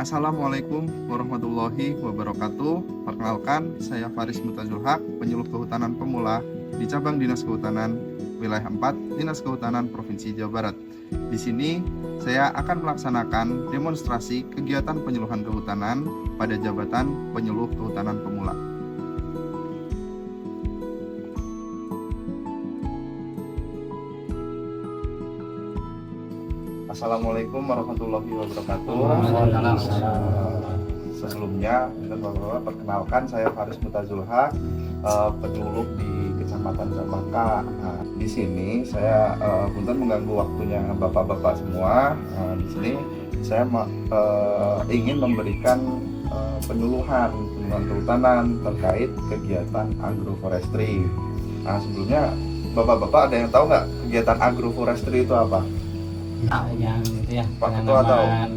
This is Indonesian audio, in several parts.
Assalamualaikum warahmatullahi wabarakatuh. Perkenalkan, saya Faris Mutazul Haq, penyuluh kehutanan pemula di cabang Dinas Kehutanan Wilayah 4, Dinas Kehutanan Provinsi Jawa Barat. Di sini saya akan melaksanakan demonstrasi kegiatan penyuluhan kehutanan pada jabatan penyuluh kehutanan pemula. Assalamualaikum warahmatullahi wabarakatuh. Sebelumnya, Bapak-bapak, perkenalkan saya Faris Mutazul Haq, penyuluh di Kecamatan Cempaka. Nah, di sini saya punten mengganggu waktunya Bapak-bapak semua. Di sini saya ingin memberikan penyuluhan kehutanan terkait kegiatan agroforestry. Nah, sebelumnya Bapak-bapak ada yang tahu nggak kegiatan agroforestry itu apa? Yang itu ya, penanaman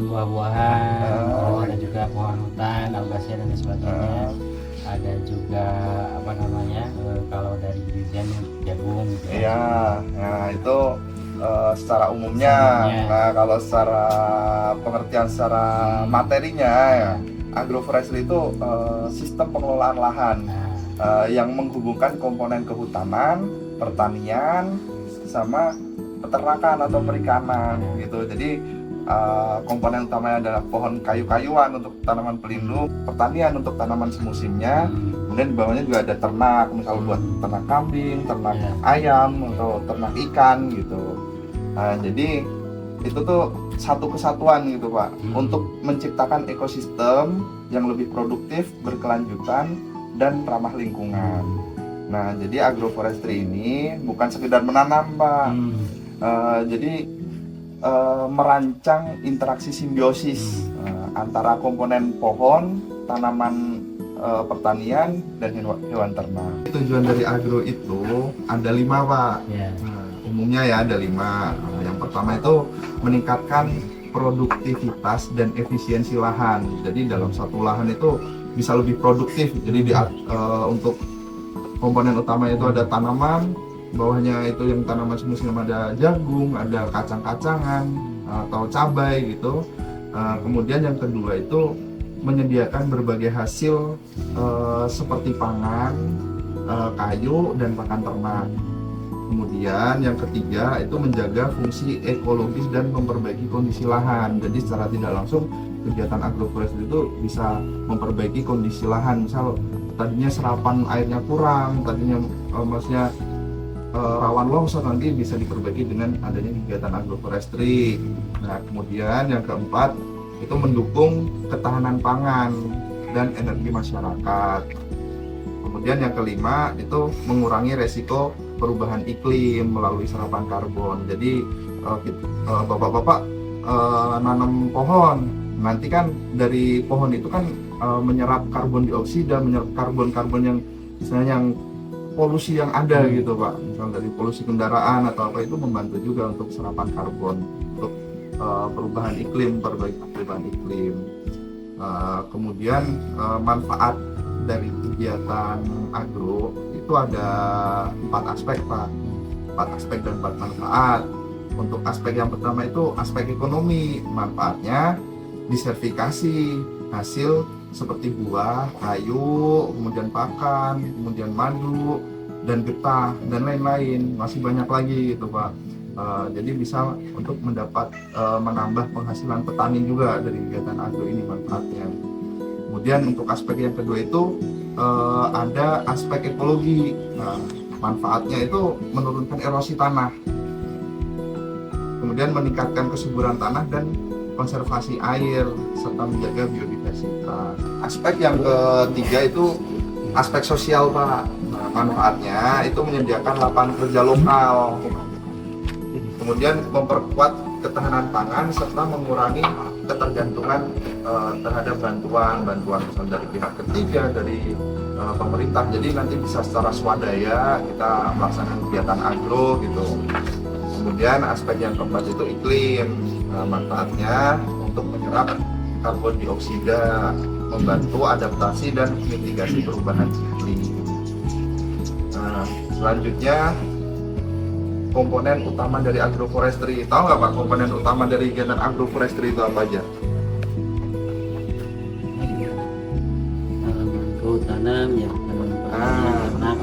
buah-buahan, ada juga pohon hutan, algasia dan sebagainya. Ada juga kalau dari bibitnya jagung gitu ya. Iya, nah itu secara umumnya. Nah, kalau secara pengertian secara materinya ya, agroforestry itu sistem pengelolaan lahan yang menghubungkan komponen kehutanan, pertanian, sama peternakan atau perikanan gitu. Jadi komponen utamanya adalah pohon kayu-kayuan untuk tanaman pelindung, pertanian untuk tanaman semusimnya, kemudian di bawahnya juga ada ternak, misal buat ternak kambing, ternak ayam atau ternak ikan gitu. Nah, jadi itu tuh satu kesatuan gitu Pak, untuk menciptakan ekosistem yang lebih produktif, berkelanjutan, dan ramah lingkungan. Nah, jadi agroforestry ini bukan sekedar menanam Pak, jadi merancang interaksi simbiosis antara komponen pohon, tanaman pertanian, dan hewan ternak. Tujuan dari agro itu ada 5 Pak. Umumnya ya ada 5. Yang pertama itu meningkatkan produktivitas dan efisiensi lahan. Jadi dalam satu lahan itu bisa lebih produktif. Jadi untuk komponen utama itu ada tanaman, bawahnya itu yang tanaman semusim ada jagung, ada kacang-kacangan atau cabai gitu. Kemudian yang kedua itu menyediakan berbagai hasil seperti pangan, kayu, dan pakan ternak. Kemudian yang ketiga itu menjaga fungsi ekologis dan memperbaiki kondisi lahan. Jadi secara tidak langsung kegiatan agroforestry itu bisa memperbaiki kondisi lahan. Misal tadinya serapan airnya kurang, tadinya maksudnya rawan longsor, nanti bisa diperbaiki dengan adanya kegiatan agroforestry. Nah, kemudian yang keempat itu mendukung ketahanan pangan dan energi masyarakat. Kemudian yang kelima itu mengurangi resiko perubahan iklim melalui serapan karbon. Jadi bapak-bapak nanam pohon, nanti kan dari pohon itu kan menyerap karbon dioksida, menyerap karbon-karbon yang misalnya yang polusi yang ada gitu Pak, misalnya dari polusi kendaraan atau apa, itu membantu juga untuk serapan karbon, untuk perubahan iklim, perubahan iklim. Kemudian manfaat dari kegiatan agro itu ada 4 aspek Pak, 4 aspek dan 4 manfaat. Untuk aspek yang pertama itu aspek ekonomi, manfaatnya disertifikasi hasil seperti buah, kayu, kemudian pakan, kemudian madu, dan getah, dan lain-lain. Masih banyak lagi gitu Pak. Jadi bisa untuk menambah penghasilan petani juga dari kegiatan agro ini manfaatnya. Kemudian untuk aspek yang kedua itu ada aspek ekologi. Nah, manfaatnya itu menurunkan erosi tanah, kemudian meningkatkan kesuburan tanah dan konservasi air, serta menjaga biodiversitas. Aspek yang ketiga itu aspek sosial Pak. Nah, manfaatnya itu menyediakan lapangan kerja lokal, kemudian memperkuat ketahanan pangan, serta mengurangi ketergantungan terhadap bantuan misalnya dari pihak ketiga, dari pemerintah. Jadi nanti bisa secara swadaya kita melaksanakan kegiatan agro gitu. Kemudian aspek yang keempat itu iklim. Manfaatnya untuk menyerap karbon dioksida, membantu adaptasi dan mitigasi perubahan iklim. Selanjutnya komponen utama dari agroforestry. Tahu nggak Pak komponen utama dari kegiatan agroforestry itu apa aja? Kehutanan ya.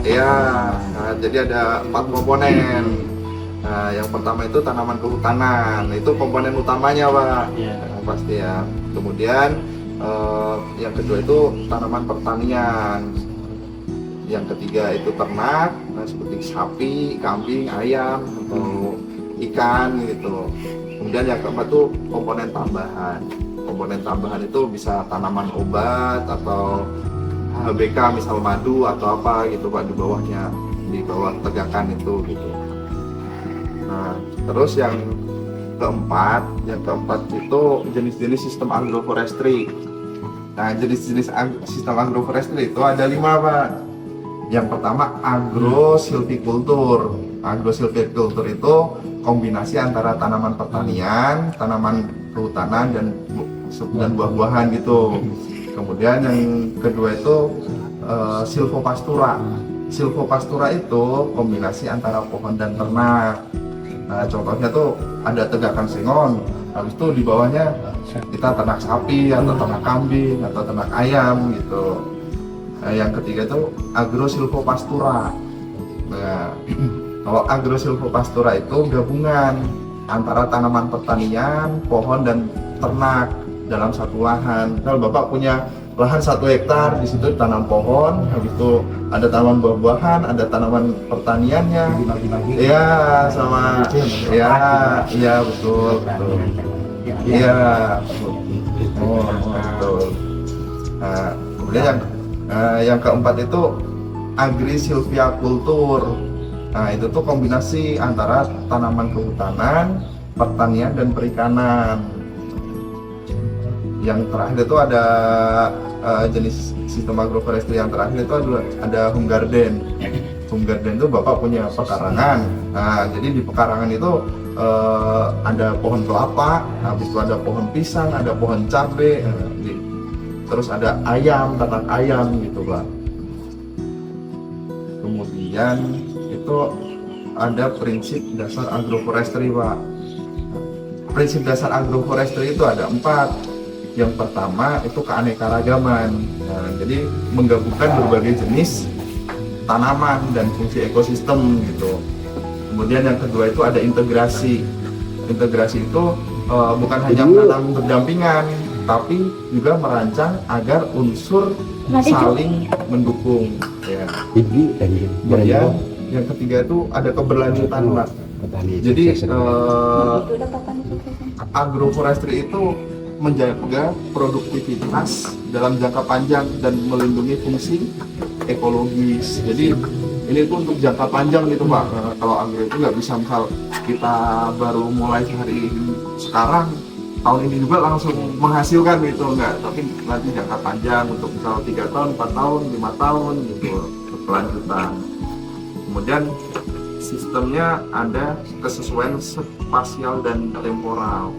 Iya, jadi ada 4 komponen. Nah, yang pertama itu tanaman kehutanan, itu komponen utamanya Pak. Iya. Pasti ya. Kemudian yang kedua itu tanaman pertanian. Yang ketiga itu ternak, seperti sapi, kambing, ayam, atau ikan gitu. Kemudian yang keempat itu komponen tambahan. Komponen tambahan itu bisa tanaman obat atau HBK misal madu atau apa gitu Pak, di bawahnya, di bawah tegakan itu gitu. Nah, terus yang keempat itu jenis-jenis sistem agroforestry. Nah, jenis-jenis sistem agroforestry itu ada 5 Pak. Yang pertama agrosilvicultur. Agrosilvicultur itu kombinasi antara tanaman pertanian, tanaman kehutanan dan buah-buahan gitu. Kemudian yang kedua itu silvopastura. Silvopastura itu kombinasi antara pohon dan ternak. Nah, contohnya tuh ada tegakan sengon, habis itu di bawahnya kita ternak sapi atau ternak kambing atau ternak ayam gitu. Nah, yang ketiga itu agrosilvopastura. Nah, kalau agrosilvopastura itu gabungan antara tanaman pertanian, pohon dan ternak dalam satu lahan. Kalau Bapak punya lahan 1 hektar, di situ tanam pohon, habis itu ada tanaman buah-buahan, ada tanaman pertaniannya. Iya, sama ya, iya betul. Iya. Oh, betul. Nah, kemudian yang keempat itu agrisilviakultur. Nah, itu tuh kombinasi antara tanaman kehutanan, pertanian dan perikanan. Yang terakhir itu ada jenis sistem agroforestry yang terakhir itu ada home garden. Home garden itu Bapak punya pekarangan. Nah, jadi di pekarangan itu ada pohon kelapa, habis itu ada pohon pisang, ada pohon cabai, terus ada ayam, ternak ayam gitu Pak. Kemudian itu ada prinsip dasar agroforestry Pak. Prinsip dasar agroforestry itu ada 4. Yang pertama itu keanekaragaman. Nah, jadi menggabungkan berbagai jenis tanaman dan fungsi ekosistem gitu. Kemudian yang kedua itu ada integrasi. Integrasi itu bukan hanya menanam berdampingan, tapi juga merancang agar unsur saling mendukung. Ya. Kemudian yang ketiga itu ada keberlanjutan Pak. Jadi agroforestry itu menjaga produktivitas dalam jangka panjang dan melindungi fungsi ekologis. Jadi ini pun untuk jangka panjang gitu Pak. Kalau agro itu nggak bisa misal kita baru mulai hari sekarang, tahun ini juga langsung menghasilkan gitu, enggak. Tapi nanti jangka panjang untuk misal 3 tahun, 4 tahun, 5 tahun gitu, berkelanjutan. Kemudian sistemnya ada kesesuaian spasial dan temporal.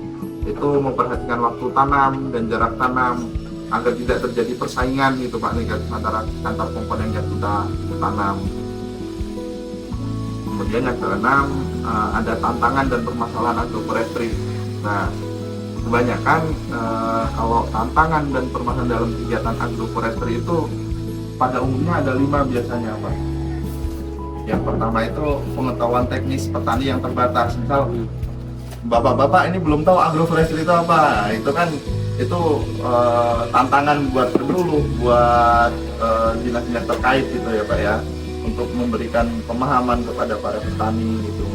Itu memperhatikan waktu tanam dan jarak tanam agar tidak terjadi persaingan gitu Pak negatif antara antar komponen yang kita tanam. Kemudian yang keenam ada tantangan dan permasalahan agroforestry. Nah, kebanyakan kalau tantangan dan permasalahan dalam kegiatan agroforestry itu pada umumnya ada 5 biasanya Pak. Yang pertama itu pengetahuan teknis petani yang terbatas. Misal bapak-bapak ini belum tahu agroforestry itu apa, itu kan tantangan buat dulu buat dinas-dinas terkait gitu ya Pak ya, untuk memberikan pemahaman kepada para petani gitu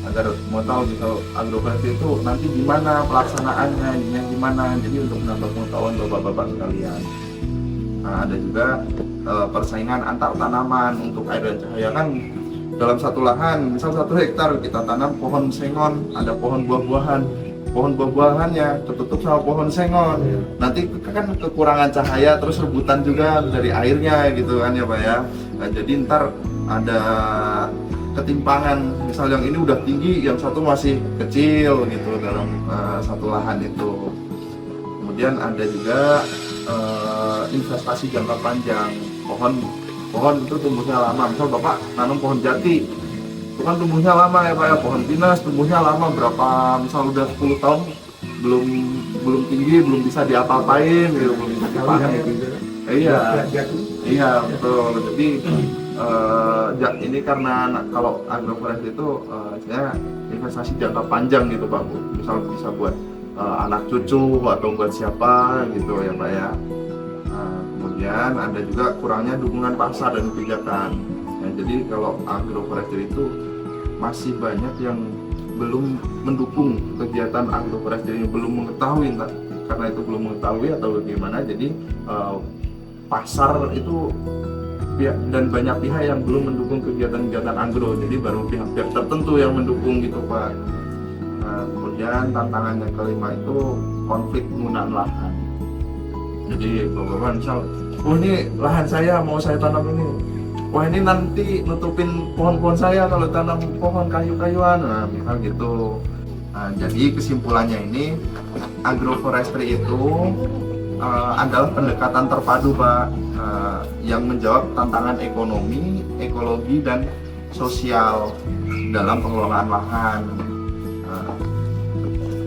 agar mau tahu gitu agroforestry itu nanti gimana pelaksanaannya, gimana. Jadi untuk menambah pengetahuan bapak-bapak sekalian. Nah, ada juga persaingan antar tanaman untuk air dan cahaya. Kan dalam satu lahan, misal 1 hektar kita tanam pohon sengon, ada pohon buah-buahan. Pohon buah-buahannya tertutup sama pohon sengon. Nanti kan kekurangan cahaya, terus rebutan juga dari airnya gitu kan ya Pak ya. Nah, jadi ntar ada ketimpangan. Misal yang ini udah tinggi, yang satu masih kecil gitu dalam satu lahan itu. Kemudian ada juga investasi jangka panjang. Pohon itu tumbuhnya lama. Misal Bapak nanam pohon jati, itu kan tumbuhnya lama ya Pak ya, pohon pinus tumbuhnya lama, berapa misal udah 10 tahun belum belum tinggi, belum bisa diapa-apain gitu, belum bisa dipanen. Iya, iya betul. Jadi ini karena kalau agroforestry itu saya investasi jangka panjang gitu Pak Bu. Misal bisa buat anak cucu atau buat siapa gitu ya Pak ya. Kemudian ada juga kurangnya dukungan pasar dan kebijakan. Ya, jadi kalau agroforestry itu masih banyak yang belum mendukung kegiatan agroforestry ini, belum mengetahui entah karena itu belum mengetahui atau bagaimana. Jadi pasar itu dan banyak pihak yang belum mendukung kegiatan-kegiatan agro, jadi baru pihak-pihak tertentu yang mendukung gitu Pak. Kemudian tantangan yang kelima itu konflik penggunaan lahan. Jadi bapak-bapak misal, oh ini lahan saya mau saya tanam ini, wah ini nanti nutupin pohon-pohon saya kalau tanam pohon kayu-kayuan, nah misal gitu. Nah, jadi kesimpulannya ini agroforestry itu adalah pendekatan terpadu Pak, yang menjawab tantangan ekonomi, ekologi, dan sosial dalam pengelolaan lahan.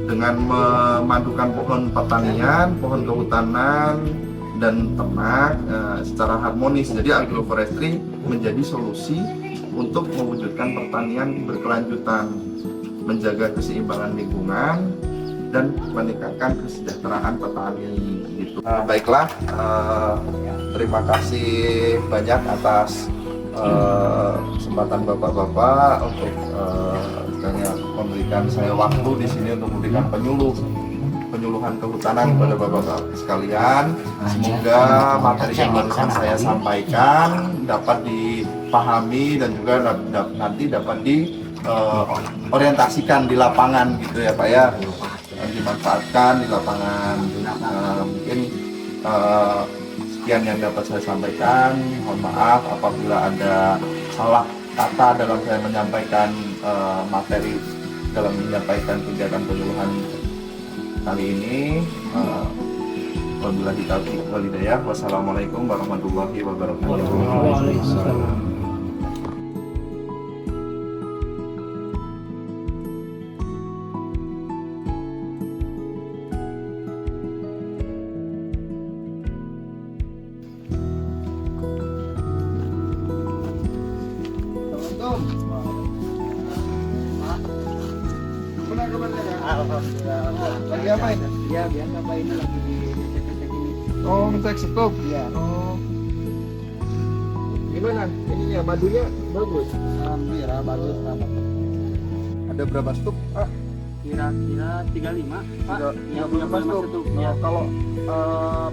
Dengan memadukan pohon pertanian, pohon kehutanan, dan ternak secara harmonis. Jadi agroforestry menjadi solusi untuk mewujudkan pertanian berkelanjutan, menjaga keseimbangan lingkungan, dan meningkatkan kesejahteraan petani gitu. Baiklah, terima kasih banyak atas kesempatan bapak-bapak untuk memberikan saya waktu di sini untuk memberikan penyuluhan kehutanan kepada bapak-bapak sekalian. Semoga materi yang barusan saya sampaikan dapat dipahami dan juga nanti dapat diorientasikan di lapangan gitu ya Pak ya, dimanfaatkan di lapangan. Mungkin sekian yang dapat saya sampaikan. Mohon maaf apabila ada salah kata dalam saya menyampaikan materi dalam menyampaikan kegiatan penyuluhan kali ini. Wabillahi taufiq wal hidayah. Wassalamualaikum warahmatullahi wabarakatuh. Lagi apa ini? Ya biasa Pak, ini lagi cek-cek ini. Oh, ngecek stok. Iya. Oh. Gimana? Ininya madunya bagus. Alhamdulillah bagus Pak. Ada berapa stok? Kira-kira 35 Pak. Ya, berapa stok? Ya. Kalau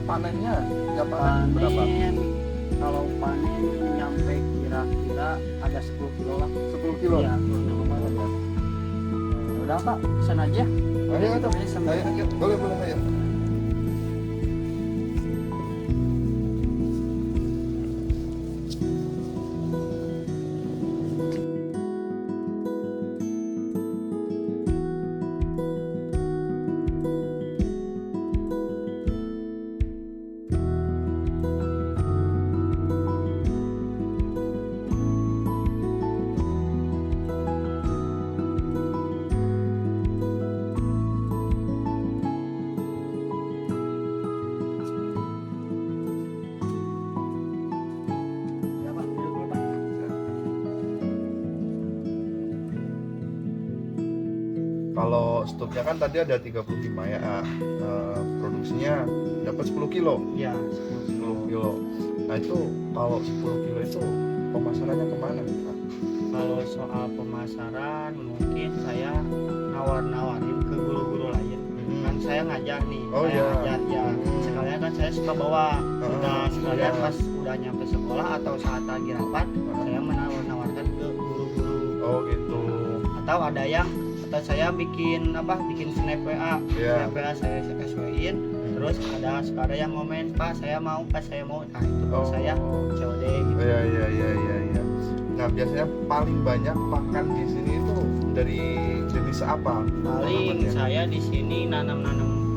panennya berapa? Panen kalau panen nyampe kira-kira ada 10 kilo lah. 10 kilo. Iya. Udah Pak, pesan aja. Ayo, boleh ayo. Kalau stoknya kan tadi ada 35 ya, produksinya dapat 10 kilo. Iya, 10 kilo. Nah itu kalau 10 kilo itu pemasarannya kemana Pak? Kalau soal pemasaran mungkin saya nawarin ke guru-guru lain. Kan saya ngajar nih, Oh, saya iya. ngajar ya. Sekalian kan saya suka bawa. Nah, sekalian iya. pas udah nyampe sekolah atau saat lagi rapat, saya menawarkan ke guru-guru. Oh gitu. Atau ada yang saya bikin snap WA, Iya. snap WA saya SW-in. Terus suka ada yang komen, Pak saya mau. Nah itu saya COD gitu. Iya. Nah biasanya paling banyak pakan di sini itu dari jenis apa? Paling saya di sini nanam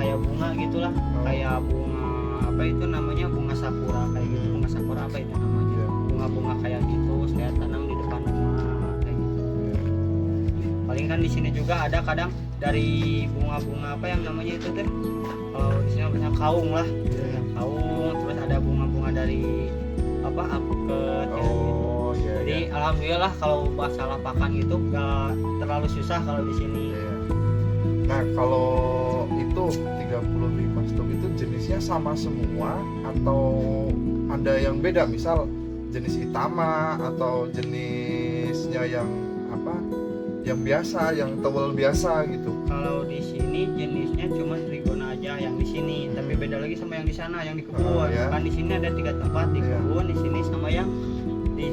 kayak bunga gitulah, kayak bunga apa itu namanya, bunga sakura kayak gitu. Bunga sakura apa itu namanya? Iya. Bunga-bunga kayak gitu saya tanam di depan rumah kayak gitu. Iya. paling kan di sini juga ada kadang dari bunga-bunga apa yang namanya itu teh, kalau di sini namanya kaung lah, kaung, terus ada bunga-bunga dari apa alpukat ya, gitu. Oh iya. Jadi Iya. alhamdulillah kalau masalah pakan gitu nggak terlalu susah kalau di sini. Iya. Nah kalau itu 35 stok itu jenisnya sama semua atau ada yang beda, misal jenis Itama atau jenisnya yang apa, yang biasa, yang tewel biasa gitu? Kalau di sini jenisnya cuma trigona aja yang di sini, tapi beda lagi sama yang di sana, yang di kebun. Ya. Kan di sini ada 3 tempat di Iya. kebun, di sini sama yang di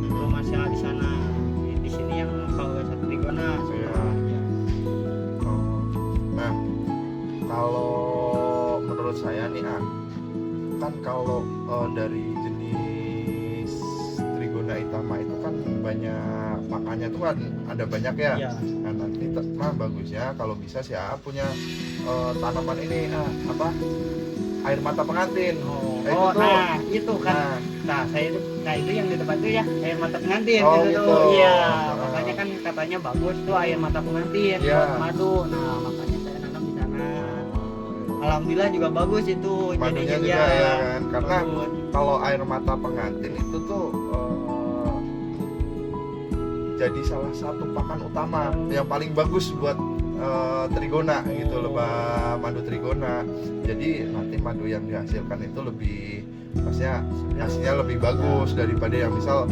rumah saya di sana. Di sini yang kalau satu trigona Iya. semua aja. Oh. Nah kalau menurut saya nih kan kalau dari jenis Trigona Itama itu kan banyak makannya tuh kan ada banyak ya. Iya. Nah nanti bagusnya kalau bisa sih punya tanaman ini apa, air mata pengantin. Nah, itu tuh. Nah itu kan. Nah, Nah itu yang di depan itu ya air mata pengantin. Oh, itu gitu. tuh. Iya. Nah. Makanya kan katanya bagus tuh air mata pengantin Iya. buat madu. Nah makanya saya nanam di sana. Alhamdulillah juga bagus itu madunya jadinya, juga ya kan, karena bagus. kalau air mata pengantin itu tuh jadi salah satu pakan utama yang paling bagus buat trigona gitu, lebah madu trigona. Jadi nanti madu yang dihasilkan itu lebih, maksudnya hasilnya lebih bagus daripada yang misal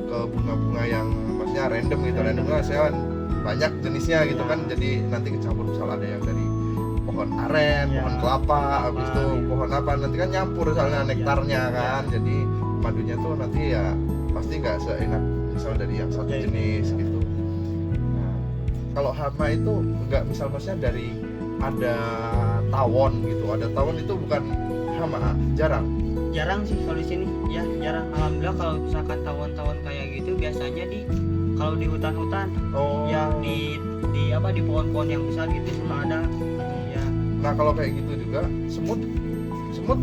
ke bunga-bunga yang maksudnya random gitu. Random kan saya banyak jenisnya gitu kan, jadi nanti kecampur, misal ada yang dari pohon aren, pohon kelapa, habis itu pohon apa, nanti kan nyampur soalnya nektarnya kan, jadi madunya tuh nanti ya pasti nggak seenak misal dari yang satu jenis gitu. Nah, kalau hama itu nggak, misal maksudnya dari ada tawon gitu, ada tawon itu bukan hama, jarang sih kalau di sini ya, jarang. Alhamdulillah kalau misalkan tawon-tawon kayak gitu biasanya kalau di hutan-hutan ya di apa, di pohon-pohon yang besar gitu suka ada ya. Nah kalau kayak gitu juga semut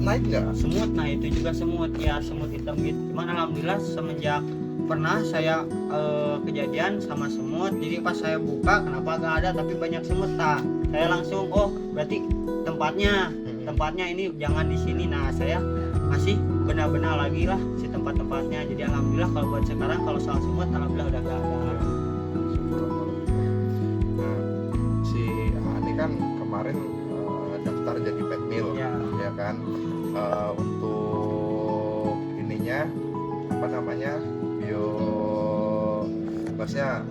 naik nggak? Semut, nah itu juga semut ya, semut hitam gitu. Cuman alhamdulillah semenjak pernah saya kejadian sama semut, jadi pas saya buka kenapa gak ada tapi banyak semut, saya langsung berarti tempatnya ini jangan di sini. Nah saya masih benar-benar lagi lah si tempat-tempatnya. Jadi alhamdulillah kalau buat sekarang kalau soal semut alhamdulillah udah gak ada. Nah si Ani kan kemarin daftar jadi pet meal ya kan, untuk ininya apa namanya, maksudnya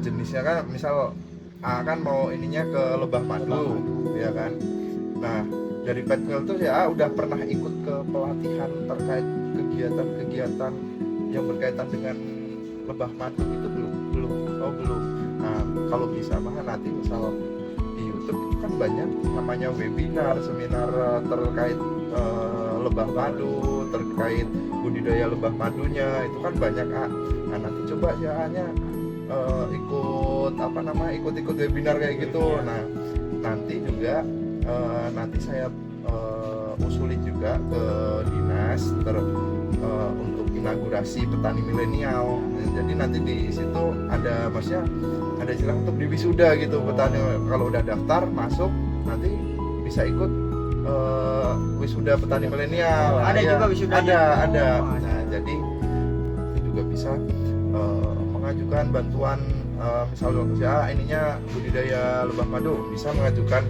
jenisnya kan misal kan mau ininya ke lebah madu ya kan. Nah dari pet meal tuh ya udah pernah ikut ke pelatihan terkait kegiatan-kegiatan yang berkaitan dengan lebah madu itu belum. Nah kalau bisa nanti misal di YouTube itu kan banyak namanya webinar, seminar terkait lebah madu, terkait budidaya lebah madunya, itu kan banyak. Nah nanti coba ya ikut webinar kayak gitu. Nah nanti juga nanti saya usulin juga ke dinas untuk inaugurasi petani milenial. Jadi nanti di situ ada, maksudnya ada istilah untuk diwisuda gitu petani. Kalau udah daftar masuk nanti bisa ikut wisuda petani milenial. Ada juga wisudanya. Ada. Nah jadi nanti juga bisa mengajukan bantuan, misalnya ininya budidaya lebah madu, bisa mengajukan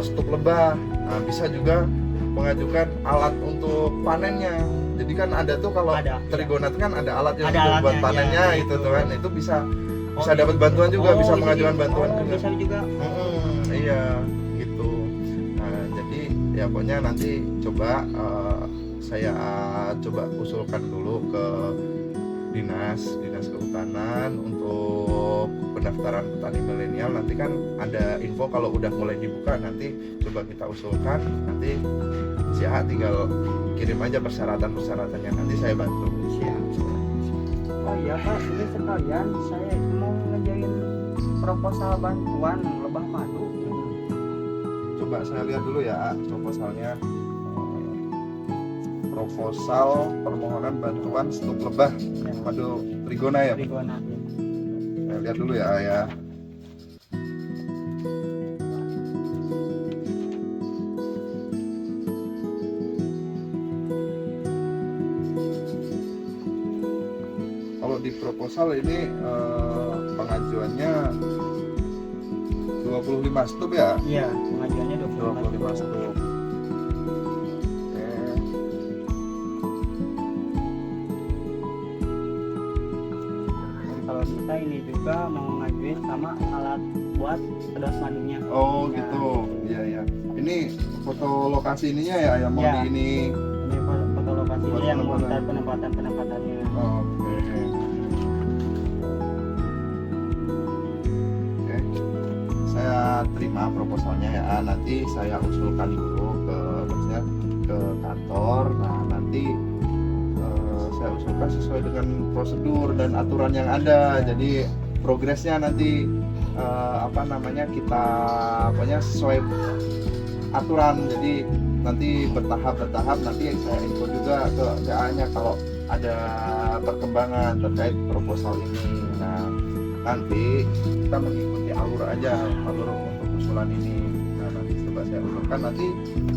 stok lebah. Nah bisa juga mengajukan alat untuk panennya. Jadi kan ada tuh kalau trigona itu kan ada alat yang untuk buat panennya itu tuh kan, itu bisa dapat bantuan juga, bisa mengajukan bantuan juga. Bisa juga. Iya gitu. Nah jadi ya pokoknya nanti coba saya coba usulkan dulu ke dinas kehutanan untuk pendaftaran petani milenial. Nanti kan ada info kalau udah mulai dibuka, nanti coba kita usulkan, nanti si A tinggal kirim aja persyaratannya, nanti saya bantu. Siap. Oh iya Pak, ini sekalian saya mau ngerjain proposal bantuan lebah madu. Coba saya lihat dulu ya proposalnya. Proposal permohonan bantuan stok lebah madu trigona ya. Trigona. lihat dulu ya ayah. Kalau di proposal ini pengajuannya 25 stup ya? Iya, pengajuannya 25 stup. Oke. Kalau kita ini juga mau ngajuin sama alat buat sedos madunya. Oh Ya. gitu, iya ya. Ini foto lokasi ininya ya yang mau Ya. di ini. Ini foto lokasinya Buat yang penempatan. buat penempatannya. Oke. Oke. Saya terima proposalnya ya. Nanti saya usulkan dulu maksudnya ke kantor. Nah nanti saya usulkan sesuai dengan prosedur dan aturan yang ada. Jadi progresnya nanti kita pokoknya sesuai aturan. Jadi nanti bertahap nanti saya info juga ke DA-nya kalau ada perkembangan terkait proposal ini. Nah nanti kita mengikuti alur untuk usulan ini. Nah nanti coba saya usulkan, nanti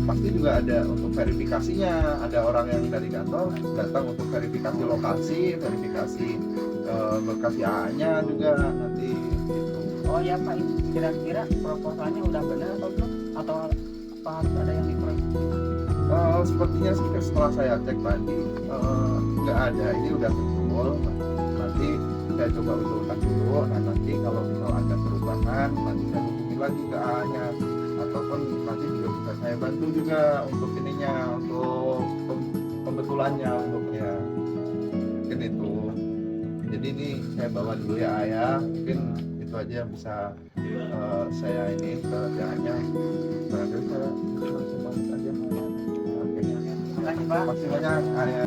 pasti juga ada untuk verifikasinya, ada orang yang dari kantor datang untuk verifikasi lokasi, verifikasi lokasi AA-nya juga nanti. Oh ya Pak, kira-kira proposalnya udah benar atau belum? Atau apa harus ada yang dikoreksi? Sepertinya sih setelah saya cek tadi nggak ada, ini udah betul. Nanti saya coba usulkan dulu. Nah nanti kalau misal ada perubahan nanti saya hubungi lagi ke AA-nya, ataupun nanti juga bisa saya bantu juga untuk ininya, untuk pembetulannya untuknya. Mungkin itu. Jadi ini saya bawa dulu ya ayah. Mungkin itu aja yang bisa saya ini ke AA-nya. Barangkali saya langsung banget aja. Oke. Terima kasih Pak. Terima kasih banyak ayah.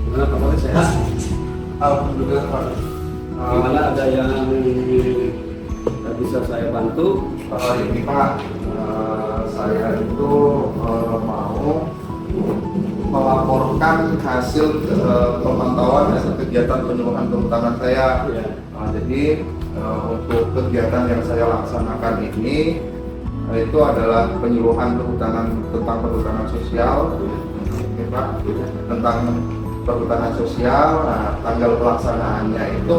Gimana kabarnya, sehat? Alhamdulillah Pak. Gimana, ada yang bisa saya bantu? Ini Pak, saya itu mau melaporkan hasil pemantauan hasil kegiatan penyuluhan kehutanan saya. Ya. Jadi untuk kegiatan yang saya laksanakan ini itu adalah penyuluhan kehutanan tentang perhutanan sosial, Oke, Pak, tentang perhutanan sosial. Nah, tanggal pelaksanaannya itu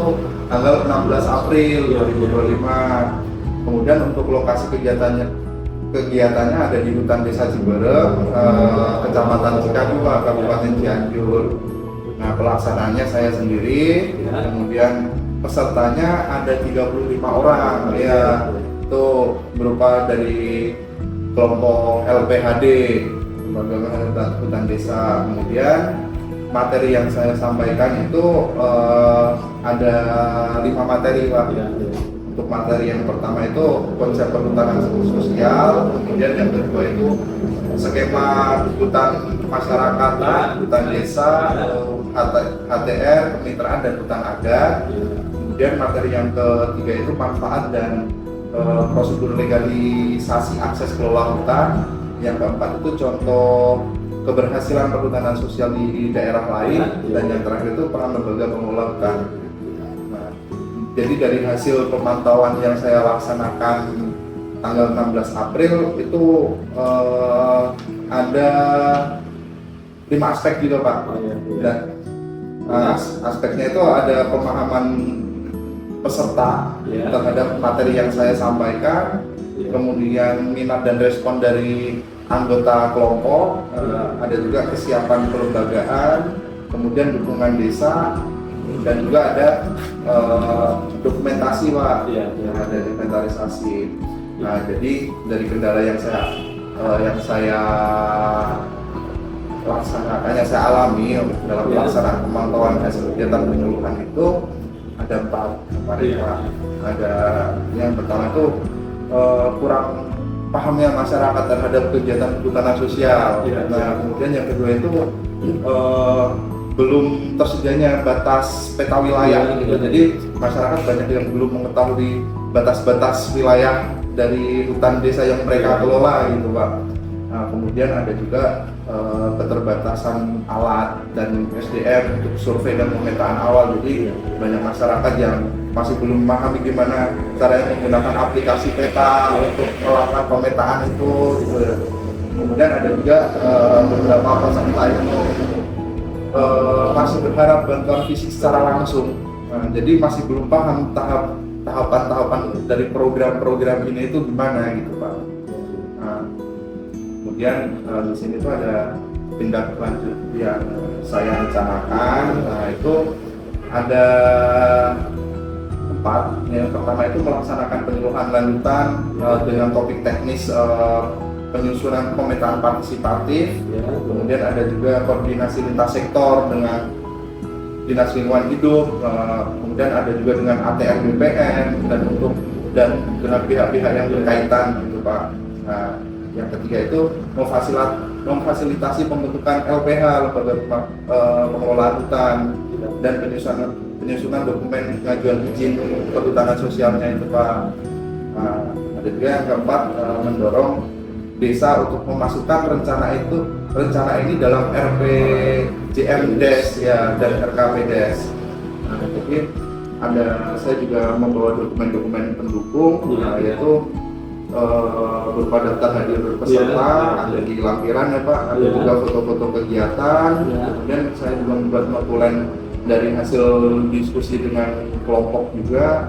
tanggal 16 April 2025. Kemudian untuk lokasi kegiatannya ada di Hutan Desa Ciberem, Kecamatan Cikadua, Kabupaten Cianjur. Nah, pelaksanaannya saya sendiri. Kemudian pesertanya ada 35 orang ya. Itu berupa dari kelompok LPHD, Lembaga Hutan Desa. Kemudian materi yang saya sampaikan itu ada 5 materi Pak. Untuk materi yang pertama itu konsep perhutanan sosial, kemudian yang kedua itu skema hutan masyarakat, hutan desa, HTR, kemitraan dan hutan adat. Kemudian materi yang ketiga itu manfaat dan prosedur legalisasi akses kelola hutan. Yang keempat itu contoh keberhasilan perhutanan sosial di daerah lain, dan yang terakhir itu peran lembaga pengelola hutan. Nah, jadi dari hasil pemantauan yang saya laksanakan tanggal 16 April itu ada 5 aspek juga Pak. Dan aspeknya itu ada pemahaman peserta terhadap materi yang saya sampaikan, kemudian minat dan respon dari anggota kelompok, ada juga kesiapan kelembagaan, kemudian dukungan desa, dan juga ada dokumentasi Pak, ada inventarisasi. Nah, jadi dari kendala yang saya laksanakan, yang saya alami dalam pelaksanaan pemantauan hasil kegiatan penyuluhan itu ada 4 Pak. Ada yang pertama itu kurang pahamnya masyarakat terhadap kegiatan kehutanan sosial. Nah, kemudian yang kedua itu belum tersedianya batas peta wilayah gitu. Jadi masyarakat banyak yang belum mengetahui batas-batas wilayah dari hutan desa yang mereka kelola gitu Pak. Nah, kemudian ada juga keterbatasan alat dan SDM untuk survei dan pemetaan awal. Jadi banyak masyarakat yang masih belum memahami gimana caranya menggunakan aplikasi peta untuk melakukan pemetaan itu. Gitu. Kemudian ada juga beberapa peserta yang masih berharap bantuan fisik secara langsung. Nah, jadi masih belum paham tahapan-tahapan dari program-program ini itu gimana gitu Pak. Nah, kemudian di sini tuh ada tindak lanjut yang saya rencanakan. Nah, itu ada 4. Yang pertama itu melaksanakan penyuluhan lanjutan dengan topik teknis penyusunan pemetaan partisipatif. Kemudian ada juga koordinasi lintas sektor dengan Dinas Lingkungan Hidup, kemudian ada juga dengan ATR BPN dan dengan pihak-pihak yang berkaitan gitu Pak. Nah, yang ketiga itu memfasilitasi pembentukan LPH, lembaga pengelolaan hutan, dan penyusunan dokumen pengajuan izin perhutanan sosialnya itu Pak. Nah, ada juga yang keempat mendorong desa untuk memasukkan rencana ini dalam RPJMDes ya dan RKPDes. Nah, jadi saya juga membawa dokumen-dokumen pendukung, yaitu berupa daftar hadir peserta, ada di lampiran ya Pak, ada juga foto-foto kegiatan. Kemudian saya juga membuat notulen dari hasil diskusi dengan kelompok juga.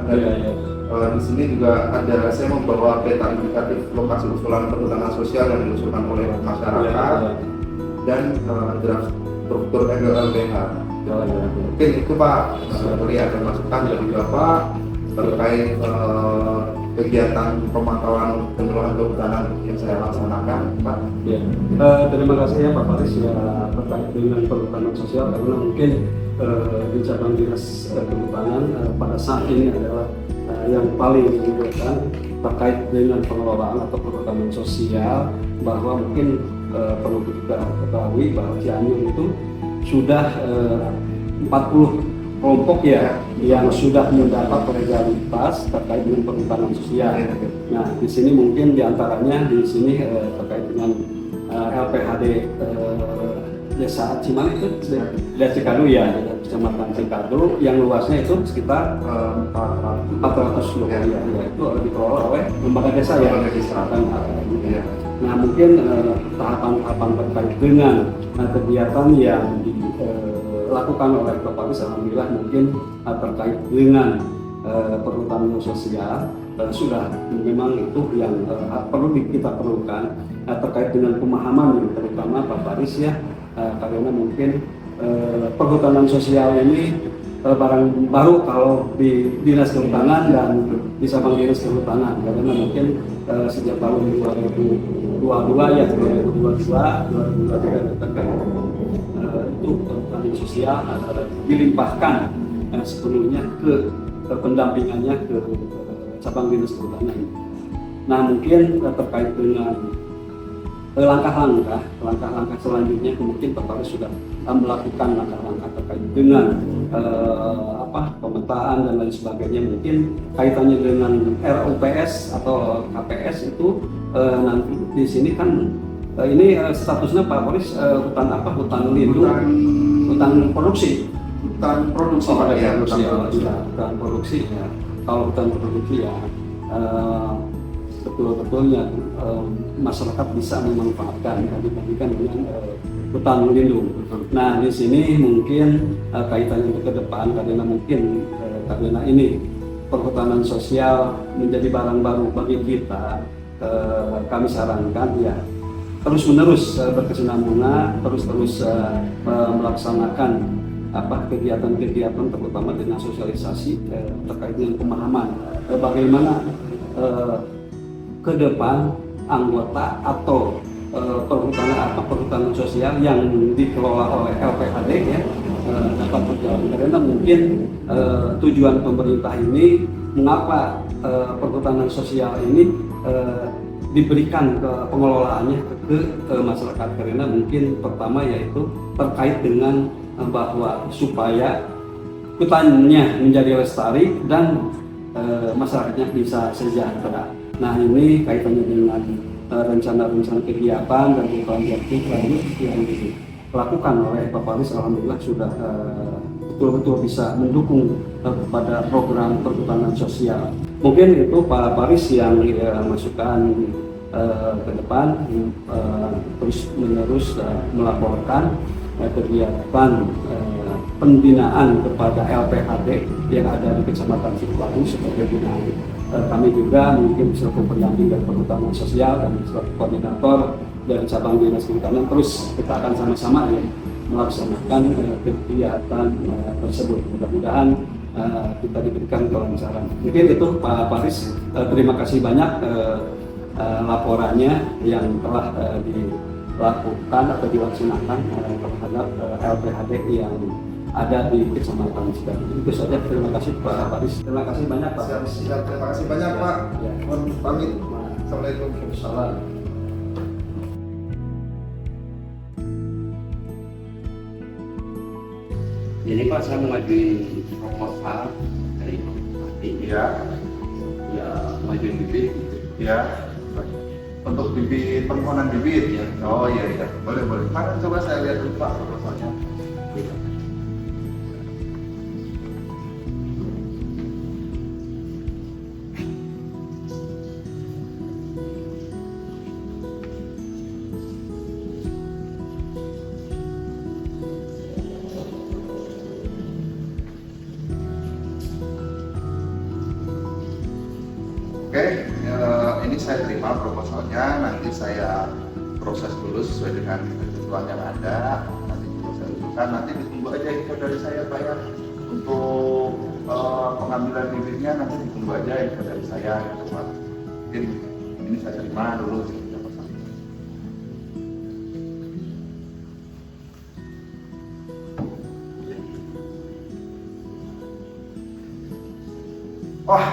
Di sini juga saya membawa peta indikatif lokasi usulan perhutanan sosial yang diusulkan oleh masyarakat dan draft struktur LPH. Mungkin itu Pak, ada masukan dari Bapak terkait kegiatan pemantauan penyuluhan kehutanan yang saya laksanakan Pak. Terima kasih ya Pak Faris ya terkait dengan perhutanan sosial, karena mungkin di cabang dinas kehutanan pada saat ini adalah yang paling dibutuhkan terkait dengan pengelolaan atau perhutanan sosial, bahwa mungkin perlu kita ketahui bahwa Cianjur itu sudah 40 kelompok ya yang sudah mendapat legalitas terkait dengan perhutanan sosial. Nah, di sini mungkin diantaranya di sini terkait dengan LPHD Desa Cimali itu Desa Cikadu ya, Kecamatan Cikadu yang luasnya itu sekitar 400 loh ya, itu dikelola oleh lembaga desa ya. Nah, mungkin tahapan-tahapan terkait dengan kegiatan yang dilakukan oleh Bapak Faris, alhamdulillah mungkin terkait dengan perhutanan sosial sudah memang itu yang perlu kita perlukan terkait dengan pemahaman terutama Pak Faris ya, karena mungkin perhutanan sosial ini barang baru kalau di Dinas Kehutanan dan di Sabang Dinas Kehutanan, karena mungkin sejak tahun 2022 ya 2023 terkait itu perhutanan sosial dilimpahkan sepenuhnya ke pendampingannya ke cabang dinas kehutanan. Nah, mungkin terkait dengan langkah-langkah selanjutnya mungkin Pak Faris sudah melakukan langkah-langkah terkait dengan pemetaan dan lain sebagainya. Mungkin kaitannya dengan RUPS atau KPS itu nanti di sini kan ini statusnya Pak Faris hutan apa? Hutan lindung, hutan produksi. Hutan produksi Hutan produksi ya. Kalau hutan produksi ya betul-betulnya masyarakat bisa memanfaatkan dibandingkan dengan hutan lindung. Nah, di sini mungkin kaitannya ke depan karena mungkin karena ini perhutanan sosial menjadi barang baru bagi kita, kami sarankan ya terus-menerus berkesinambungan, terus melaksanakan kegiatan-kegiatan terutama dengan sosialisasi terkait dengan pemahaman bagaimana ke depan anggota atau perhutanan sosial yang dikelola oleh LPHD ya dapat berjalan, karena mungkin tujuan pemerintah ini mengapa perhutanan sosial ini diberikan ke pengelolaannya ke masyarakat, karena mungkin pertama yaitu terkait dengan bahwa supaya hutannya menjadi lestari dan masyarakatnya bisa sejahtera. Nah, ini kaitannya dengan rencana-rencana kegiatan dan program lain yang dilakukan oleh Pak Paris, alhamdulillah sudah betul-betul bisa mendukung kepada program perhutanan sosial. Mungkin itu Pak Paris yang masukkan ke depan terus menerus melaporkan kegiatan pembinaan kepada LPHD yang ada di Kecamatan Situlabu sebagai binaan. Kami juga mungkin selaku pendamping dan perhutanan sosial dan selaku koordinator dari cabang dinas kehutanan terus kita akan sama-sama melaksanakan kegiatan tersebut. Mudah-mudahan kita diberikan kelancaran. Mungkin itu Pak Paris, terima kasih banyak laporannya yang telah dilakukan atau dilaksanakan terhadap LPHD yang ada di Kecamatan Cidahu. Itu saja, terima kasih Pak Paris. Terima kasih banyak Pak Paris. Terima kasih banyak Pak. Ya. Mohon pamit. Assalamualaikum. Salam. Jadi Pak, saya mengajuin proposal dari Bupati. Iya. Ya, mengajuin bibit. Ya. Untuk bibit, permohonan bibit. Ya. Oh iya iya. Boleh boleh. Mana coba saya lihat dulu Pak proposalnya. Oke, ini saya terima proposalnya, nanti saya proses dulu sesuai dengan ketentuan yang ada, nanti saya usulkan, nanti ditunggu aja info dari saya Pak ya. Untuk pengambilan bibitnya nanti ditunggu aja info dari saya gitu Pak. Mungkin ini saya terima dulu proposal. Wah,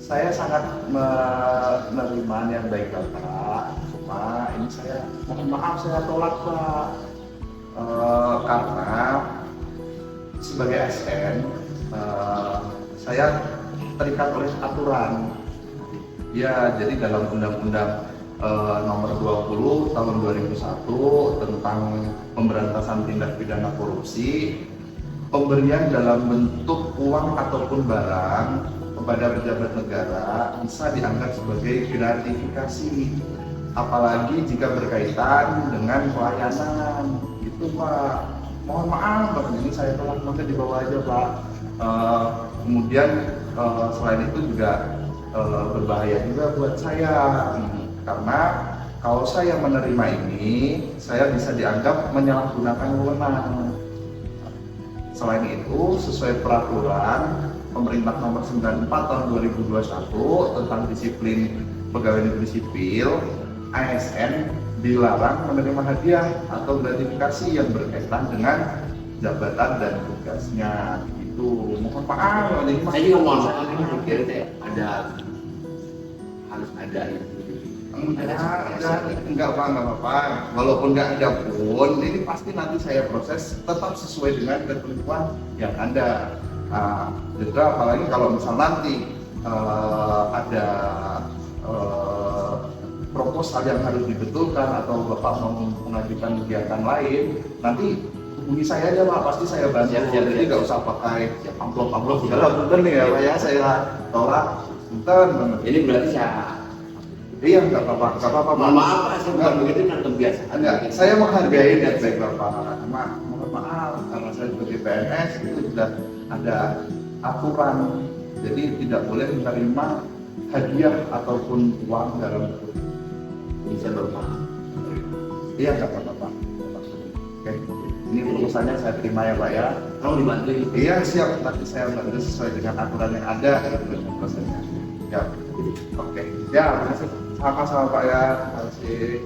saya sangat menerima yang baik Bapak, cuma ini saya mohon maaf saya tolak Pak, karena sebagai ASN saya terikat oleh aturan. Ya, jadi dalam Undang-Undang Nomor 20 Tahun 2001 tentang pemberantasan tindak pidana korupsi, pemberian dalam bentuk uang ataupun barang kepada pejabat negara bisa dianggap sebagai gratifikasi, apalagi jika berkaitan dengan pelayanan. Itu Pak, mohon maaf Pak, ini saya tolak, maka dibawa aja Pak. Kemudian selain itu juga berbahaya juga buat saya, karena kalau saya menerima ini saya bisa dianggap menyalahgunakan wewenang. Selain itu, sesuai peraturan Pemerintah Nomor 94 Tahun 2021 tentang disiplin pegawai negeri sipil, ASN dilarang menerima hadiah atau gratifikasi yang berkaitan dengan jabatan dan tugasnya. Itu mohon maaf. Saya juga mohon maaf, mungkin harus ada itu. Enggak Pak, enggak apa-apa. Walaupun enggak ada pun, ini pasti nanti saya proses tetap sesuai dengan ketentuan yang ada. Juga apalagi kalau misal nanti ada proposal yang harus dibetulkan atau Bapak mau mengajukan kegiatan lain, nanti hubungi saya aja Pak, pasti saya bantu. Jadi nggak usah pakai amplop segala, bener nih ya Pak ya, saya tolak, bener. Ini berarti saya Iya, nggak apa-apa Pak. mohon maaf Pak, saya bukan begitu nanti biasa. Enggak, saya menghargai dan baik Bapak. Mohon maaf, karena saya sebagai PNS itu sudah ada aturan, jadi tidak boleh menerima hadiah ataupun uang dalam bentuk. Bisa berpaham. Iya, nggak apa-apa Pak. Oke, ini proposalnya saya terima ya Pak ya. Kamu dibantu. Iya siap, nanti saya bantu sesuai dengan aturan yang ada dengan prosesnya. Ya, oke. Ya, terima kasih. Sama-sama Pak ya. Terima kasih.